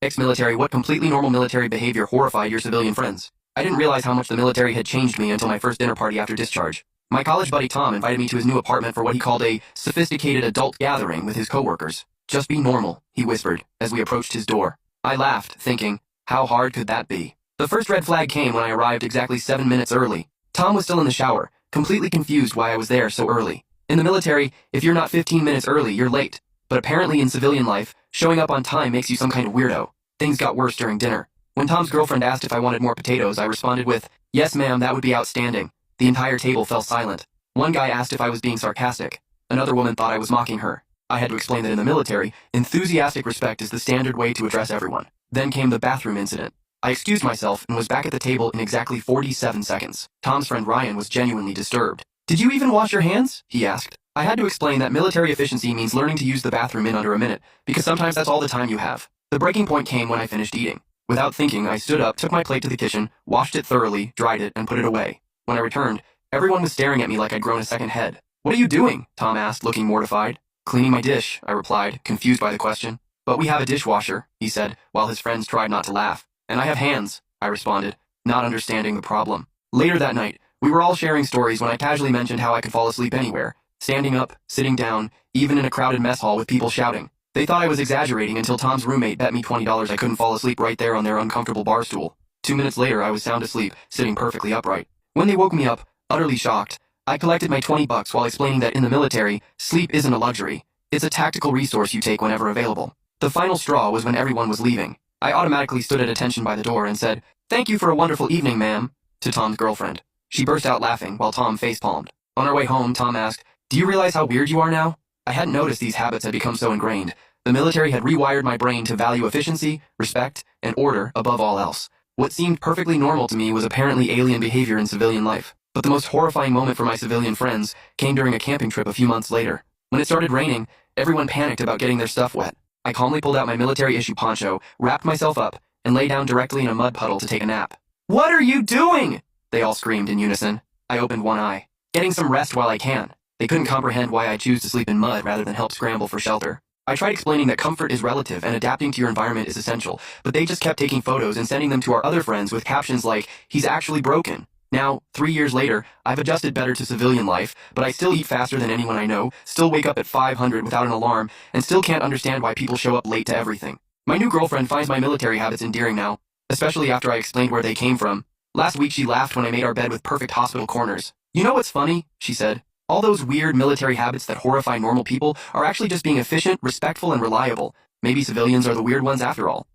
Ex-military, what completely normal military behavior horrified your civilian friends? I didn't realize how much the military had changed me until my first dinner party after discharge. My college buddy Tom invited me to his new apartment for what he called a sophisticated adult gathering with his coworkers. Just be normal, he whispered, as we approached his door. I laughed, thinking, how hard could that be? The first red flag came when I arrived exactly 7 minutes early. Tom was still in the shower, completely confused why I was there so early. In the military, if you're not 15 minutes early, you're late. But apparently in civilian life, showing up on time makes you some kind of weirdo. Things got worse during dinner. When Tom's girlfriend asked if I wanted more potatoes, I responded with, yes ma'am, that would be outstanding. The entire table fell silent. One guy asked if I was being sarcastic. Another woman thought I was mocking her. I had to explain that in the military, enthusiastic respect is the standard way to address everyone. Then came the bathroom incident. I excused myself and was back at the table in exactly 47 seconds. Tom's friend Ryan was genuinely disturbed. Did you even wash your hands? He asked. I had to explain that military efficiency means learning to use the bathroom in under a minute, because sometimes that's all the time you have. The breaking point came when I finished eating. Without thinking, I stood up, took my plate to the kitchen, washed it thoroughly, dried it, and put it away. When I returned, everyone was staring at me like I'd grown a second head. What are you doing? Tom asked, looking mortified. Cleaning my dish, I replied, confused by the question. But we have a dishwasher, he said, while his friends tried not to laugh. And I have hands, I responded, not understanding the problem. Later that night, we were all sharing stories when I casually mentioned how I could fall asleep anywhere, standing up, sitting down, even in a crowded mess hall with people shouting. They thought I was exaggerating until Tom's roommate bet me $20 I couldn't fall asleep right there on their uncomfortable bar stool. 2 minutes later, I was sound asleep, sitting perfectly upright. When they woke me up, utterly shocked, I collected my $20 while explaining that in the military, sleep isn't a luxury. It's a tactical resource you take whenever available. The final straw was when everyone was leaving. I automatically stood at attention by the door and said, "Thank you for a wonderful evening, ma'am," to Tom's girlfriend. She burst out laughing while Tom facepalmed. On our way home, Tom asked, "Do you realize how weird you are now?" I hadn't noticed these habits had become so ingrained. The military had rewired my brain to value efficiency, respect, and order above all else. What seemed perfectly normal to me was apparently alien behavior in civilian life. But the most horrifying moment for my civilian friends came during a camping trip a few months later. When it started raining, everyone panicked about getting their stuff wet. I calmly pulled out my military-issue poncho, wrapped myself up, and lay down directly in a mud puddle to take a nap. "What are you doing?" they all screamed in unison. I opened one eye. "Getting some rest while I can." They couldn't comprehend why I choose to sleep in mud rather than help scramble for shelter. I tried explaining that comfort is relative and adapting to your environment is essential, but they just kept taking photos and sending them to our other friends with captions like, "He's actually broken." Now, 3 years later, I've adjusted better to civilian life, but I still eat faster than anyone I know, still wake up at 500 without an alarm, and still can't understand why people show up late to everything. My new girlfriend finds my military habits endearing now, especially after I explained where they came from. Last week she laughed when I made our bed with perfect hospital corners. "You know what's funny?" she said. "All those weird military habits that horrify normal people are actually just being efficient, respectful, and reliable. Maybe civilians are the weird ones after all."